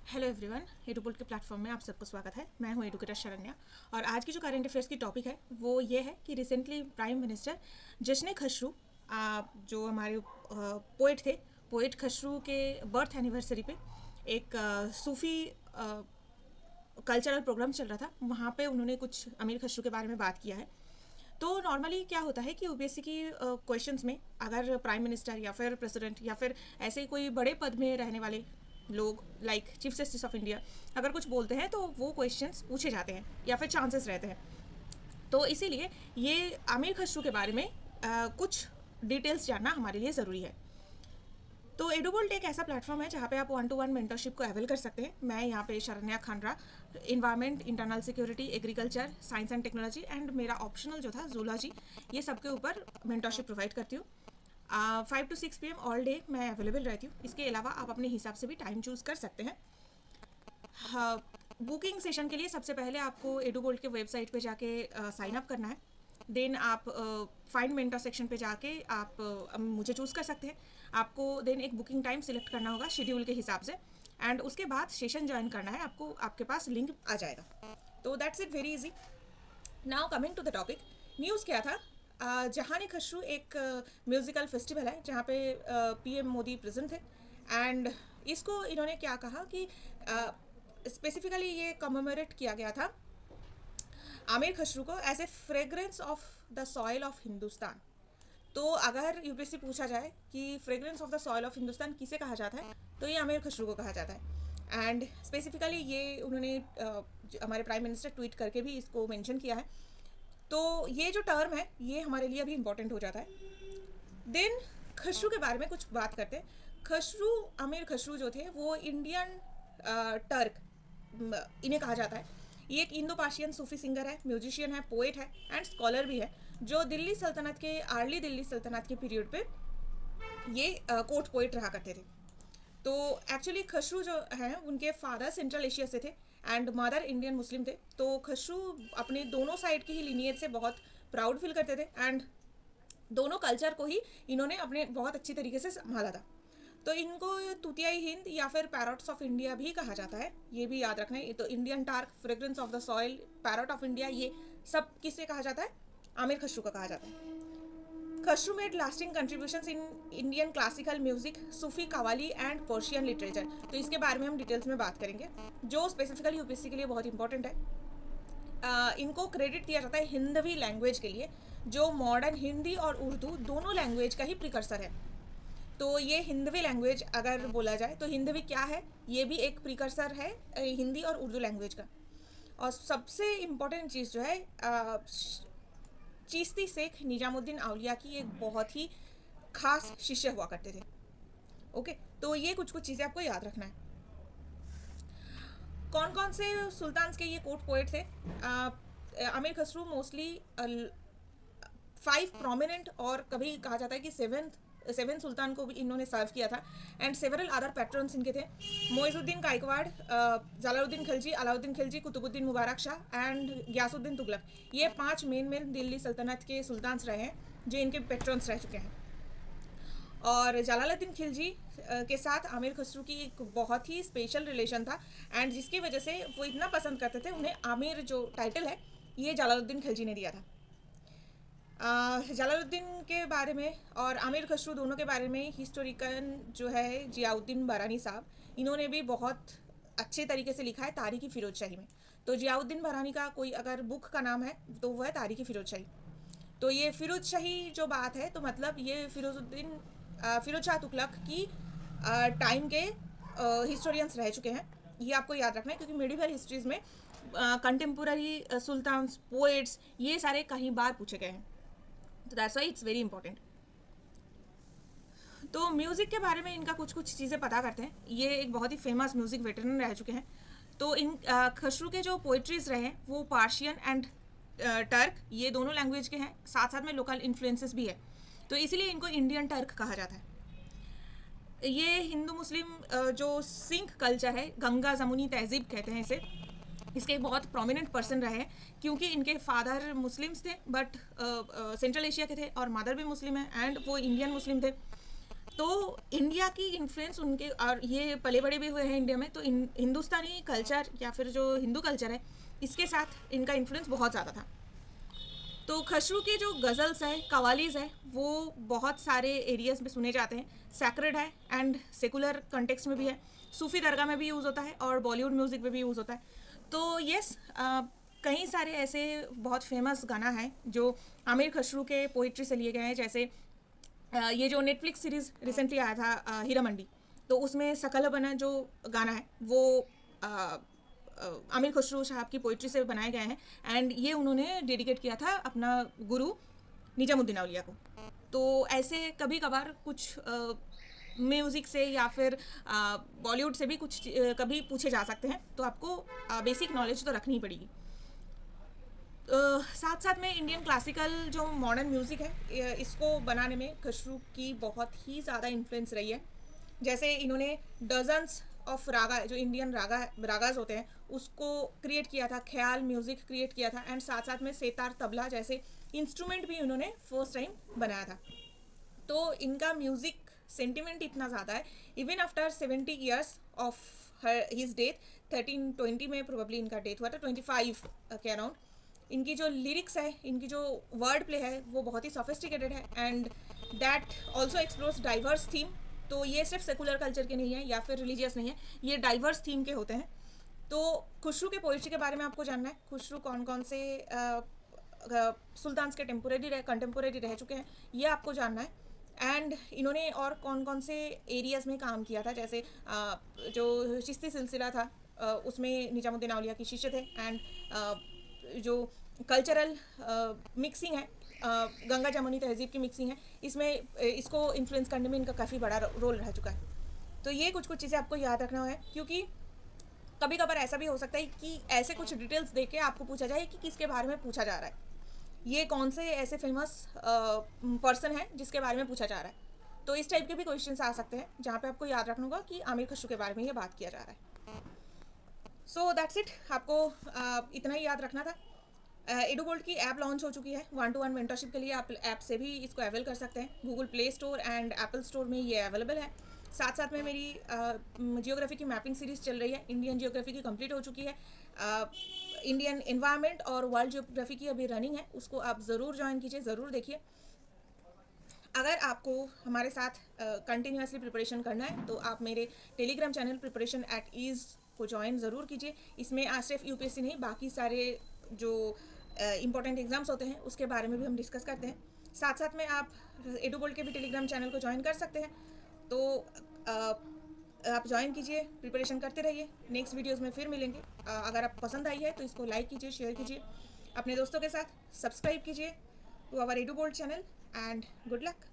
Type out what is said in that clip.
Hello everyone, एडुपुल के platform में आप सबको स्वागत है। मैं हूं एडुकेटर शरण्या और आज की जो करंट अफेयर्स की टॉपिक है वो ये है कि रिसेंटली प्राइम मिनिस्टर जश्न खसरू, जो हमारे पोइट थे, पोइट खसरू के बर्थ एनिवर्सरी पे एक सूफ़ी कल्चरल प्रोग्राम चल रहा था। वहाँ पे उन्होंने कुछ अमीर खसरू के बारे में बात किया है। तो नॉर्मली क्या होता है कि यूपीएससी की क्वेश्चंस में अगर प्राइम मिनिस्टर या फिर प्रेसिडेंट या फिर ऐसे कोई बड़े पद में रहने वाले लोग like chief justice of India अगर कुछ बोलते हैं तो वो क्वेश्चंस पूछे जाते हैं या फिर चांसेस रहते हैं। तो इसीलिए ये आमिर खसरू के बारे में कुछ डिटेल्स जानना हमारे लिए ज़रूरी है। तो एडुबोल्ट एक ऐसा प्लेटफॉर्म है जहाँ पे आप 1-to-1 मेंटरशिप को अवेल कर सकते हैं। मैं यहाँ पे Sharanya Khanra, environment, internal security, agriculture, science and technology and मेरा ऑप्शनल जो था जूलॉजी, ये सबके ऊपर मेंटरशिप प्रोवाइड करती हूँ। 5 to 6 PM ऑल डे मैं अवेलेबल रहती हूँ। इसके अलावा आप अपने हिसाब से भी टाइम चूज़ कर सकते हैं। हाँ, बुकिंग सेशन के लिए सबसे पहले आपको एडुबोल्ट के वेबसाइट पे जाके साइन अप करना है। देन आप फाइंड मेंटर सेक्शन पे जाके आप मुझे चूज़ कर सकते हैं। आपको देन एक बुकिंग टाइम सिलेक्ट करना होगा शेड्यूल के हिसाब से एंड उसके बाद सेशन ज्वाइन करना है। आपको आपके पास लिंक आ जाएगा। तो that's it, very easy. Now coming to the topic, news क्या था। जहान खसरू एक म्यूज़िकल फेस्टिवल है जहाँ पे पीएम मोदी प्रेजेंट थे एंड इसको इन्होंने क्या कहा कि स्पेसिफिकली ये कमेमोरेट किया गया था आमिर खसरू को as a fragrance of the soil of Hindustan. तो अगर यूपीएससी पूछा जाए कि fragrance of the soil of Hindustan किसे कहा जाता है तो ये आमिर खसरू को कहा जाता है। एंड स्पेसिफिकली ये उन्होंने हमारे प्राइम मिनिस्टर ट्वीट करके भी इसको मेंशन किया है। तो ये जो टर्म है ये हमारे लिए अभी इम्पोर्टेंट हो जाता है। देन खसरू के बारे में कुछ बात करते हैं। खसरू, आमिर खसरू जो थे वो इंडियन टर्क इन्हें कहा जाता है। ये एक इंडो पार्शियन सूफी सिंगर है, म्यूजिशियन है, पोएट है एंड स्कॉलर भी है, जो दिल्ली सल्तनत के अर्ली दिल्ली सल्तनत के पीरियड पे ये कोर्ट पोएट रहा करते थे। तो एक्चुअली खसरू जो हैं उनके फादर सेंट्रल एशिया से थे एंड मदर इंडियन मुस्लिम थे। तो खसरू अपने दोनों साइड की ही लिनियज से बहुत प्राउड फील करते थे एंड दोनों कल्चर को ही इन्होंने अपने बहुत अच्छी तरीके से संभाला था। तो इनको तूतियाई हिंद या फिर पैरट्स ऑफ इंडिया भी कहा जाता है, ये भी याद रखना है। तो Indian torque, fragrance of the soil, parrot of India, ये सब किसे कहा जाता है? आमिर खसरू का कहा जाता है। Khusro made lasting contributions in Indian classical music, Sufi qawwali and Persian literature. तो इसके बारे में हम डिटेल्स में बात करेंगे जो स्पेसिफिकली यूपीएससी के लिए बहुत इंपॉर्टेंट है। इनको क्रेडिट दिया जाता है हिंदवी लैंग्वेज के लिए, जो मॉडर्न हिंदी और उर्दू दोनों लैंग्वेज का ही प्रिकर्सर है। तो ये हिंदवी लैंग्वेज अगर बोला जाए तो हिंदवी क्या है, ये भी एक प्रिकर्सर है हिंदी और उर्दू लैंग्वेज का। और सबसे इम्पोर्टेंट चीज़ जो है, चिश्ती शेख निजामुद्दीन औलिया की एक बहुत ही खास शिष्य हुआ करते थे। ओके, तो ये कुछ कुछ चीज़ें आपको याद रखना है। कौन कौन से सुल्तान के ये कोर्ट पोएट थे? आमिर खसरू मोस्टली 5 प्रोमिनेंट और कभी कहा जाता है कि सेवन सुल्तान को भी इन्होंने सर्व किया था एंड सेवरल अदर पैट्रन्स इनके थे। मोइजुद्दीन गायकवाड़, जलालुद्दीन खिलजी, अलाउद्दीन खिलजी, कुतुबुद्दीन मुबारक शाह एंड गयासुद्दीन तुगलक, ये 5 मेन दिल्ली सल्तनत के सुल्तान्स रहे हैं जो इनके पैट्रन्स रह चुके हैं। और जलालुद्दीन खिलजी के साथ आमिर खसरू की एक बहुत ही स्पेशल रिलेशन था एंड जिसकी वजह से वो इतना पसंद करते थे उन्हें आमिर जो टाइटल है ये जलालुद्दीन खिलजी ने दिया था। जलालुद्दीन के बारे में और आमिर खसरू दोनों के बारे में हिस्टोरिकन जो है जियाउद्दीन बरानी साहब, इन्होंने भी बहुत अच्छे तरीके से लिखा है तारीख़ी फ़िरोज़शाही में। तो जियाउद्दीन बरानी का कोई अगर बुक का नाम है तो वह है तारीख़ी फ़िरोज़शाही। तो ये फ़िरोज़शाही जो बात है तो मतलब ये फ़िरोज़ शाह तुगलक की टाइम के हिस्टोरियंस रह चुके हैं। ये आपको याद रखना है क्योंकि मेडिवल हिस्ट्रीज़ में कंटेम्पोररी सुल्तान्स, पोएट्स, ये सारे कहीं बार पूछे गए हैं। तो that's why it's very important. तो म्यूज़िक के बारे में इनका कुछ कुछ चीज़ें पता करते हैं। ये एक बहुत ही फेमस म्यूज़िक वेटरन रह चुके हैं। तो इन खसरू के जो पोइट्रीज रहे हैं वो पार्शियन एंड टर्क, ये दोनों लैंग्वेज के हैं, साथ साथ में लोकल इन्फ्लुएंसेस भी है। तो इसीलिए इनको इंडियन टर्क कहा जाता है। ये हिंदू मुस्लिम जो सिंख कल्चर है, गंगा जमुनी तहजीब कहते हैं इसे, इसके बहुत प्रोमिनेंट पर्सन रहे हैं क्योंकि इनके फादर मुस्लिम्स थे बट सेंट्रल एशिया के थे और मदर भी मुस्लिम है एंड वो इंडियन मुस्लिम थे। तो इंडिया की इन्फ्लुएंस उनके, और ये पले बड़े भी हुए हैं इंडिया में, तो हिंदुस्तानी कल्चर या फिर जो हिंदू कल्चर है इसके साथ इनका इन्फ्लुएंस बहुत ज़्यादा था। तो खसरू के जो गज़ल्स है, कवालीज है, वो बहुत सारे एरियाज में सुने जाते हैं। सैक्रेड है एंड सेकुलर कंटेक्स्ट में भी है, सूफी दरगाह में भी यूज़ होता है और बॉलीवुड म्यूज़िक में भी यूज़ होता है। तो यस, कई सारे ऐसे बहुत फेमस गाना है जो आमिर खसरू के पोइट्री से लिए गए हैं। जैसे ये जो नेटफ्लिक्स सीरीज़ रिसेंटली आया था हीरा मंडी, तो उसमें सकल बना जो गाना है वो आमिर खुसरो साहब की पोइट्री से बनाए गए हैं। एंड ये उन्होंने डेडिकेट किया था अपना गुरु निजामुद्दीन औलिया को। तो ऐसे कभी कभार कुछ म्यूज़िक से या फिर बॉलीवुड से भी कुछ कभी पूछे जा सकते हैं, तो आपको बेसिक नॉलेज तो रखनी ही पड़ेगी। साथ साथ में इंडियन क्लासिकल जो मॉडर्न म्यूज़िक है, इसको बनाने में खसरू की बहुत ही ज़्यादा इन्फ्लुएंस रही है। जैसे इन्होंने डजन्स ऑफ रागा, जो इंडियन रागाज होते हैं, उसको क्रिएट किया था, ख्याल म्यूज़िक क्रिएट किया था। एंड साथ साथ में सेतार, तबला जैसे इंस्ट्रूमेंट भी उन्होंने फर्स्ट टाइम बनाया था। तो इनका म्यूज़िक सेंटिमेंट इतना ज़्यादा है, even after 70 years of his death, 1320 में प्रोबेबली इनका डेथ हुआ था, 25 के अराउंड। इनकी जो लिरिक्स है, इनकी जो वर्ड प्ले है, वो बहुत ही सोफिस्टिकेटेड है and that also explores diverse theme. तो ये सिर्फ सेकुलर कल्चर के नहीं है या फिर रिलीजियस नहीं है, ये डाइवर्स थीम के होते हैं। तो खुसरू के पोइट्री के बारे में आपको जानना है, खुसरू कौन कौन से सुल्तान्स के कंटेम्पोरेरी रह चुके हैं, ये आपको जानना है। एंड इन्होंने और कौन कौन से एरियाज़ में काम किया था, जैसे जो चिश्ती सिलसिला था उसमें निजामुद्दीन औलिया की शिष्य थे। एंड जो कल्चरल मिक्सिंग है, गंगा जमुनी तहजीब की मिक्सिंग है, इसमें इसको इन्फ्लुएंस करने में इनका काफ़ी बड़ा रोल रह चुका है। तो ये कुछ कुछ चीज़ें आपको याद रखना है, क्योंकि कभी कभार ऐसा भी हो सकता है कि ऐसे कुछ डिटेल्स दे के आपको पूछा जाए कि किसके बारे में पूछा जा रहा है, ये कौन से ऐसे फेमस पर्सन है जिसके बारे में पूछा जा रहा है। तो इस टाइप के भी क्वेश्चंस आ सकते हैं जहाँ पे आपको याद रखना होगा कि आमिर खसरू के बारे में ये बात किया जा रहा है। सो दैट्स इट, आपको इतना ही याद रखना था। एडुगोल्ड की ऐप लॉन्च हो चुकी है 1-to-1 मेंटरशिप के लिए। आप ऐप से भी इसको अवेल कर सकते हैं, Google play store and Apple store में ये अवेलेबल है। साथ साथ में मेरी जियोग्राफी की मैपिंग सीरीज़ चल रही है, इंडियन जियोग्राफी की कंप्लीट हो चुकी है, इंडियन एनवायरनमेंट और वर्ल्ड जियोग्राफी की अभी रनिंग है, उसको आप ज़रूर ज्वाइन कीजिए, ज़रूर देखिए। अगर आपको हमारे साथ कंटिन्यूसली प्रिपरेशन करना है तो आप मेरे Telegram channel preparation at ease को ज्वाइन ज़रूर कीजिए। इसमें आज सिर्फ यूपीएससी नहीं, बाकी सारे जो इंपॉर्टेंट एग्जाम्स होते हैं उसके बारे में भी हम डिस्कस करते हैं। साथ साथ में आप एडुगोल्ड के भी टेलीग्राम चैनल को ज्वाइन कर सकते हैं। तो आप ज्वाइन कीजिए, प्रिपरेशन करते रहिए। नेक्स्ट वीडियोज़ में फिर मिलेंगे। अगर आप पसंद आई है तो इसको लाइक कीजिए, शेयर कीजिए अपने दोस्तों के साथ, सब्सक्राइब कीजिए to our Edugold channel and good luck.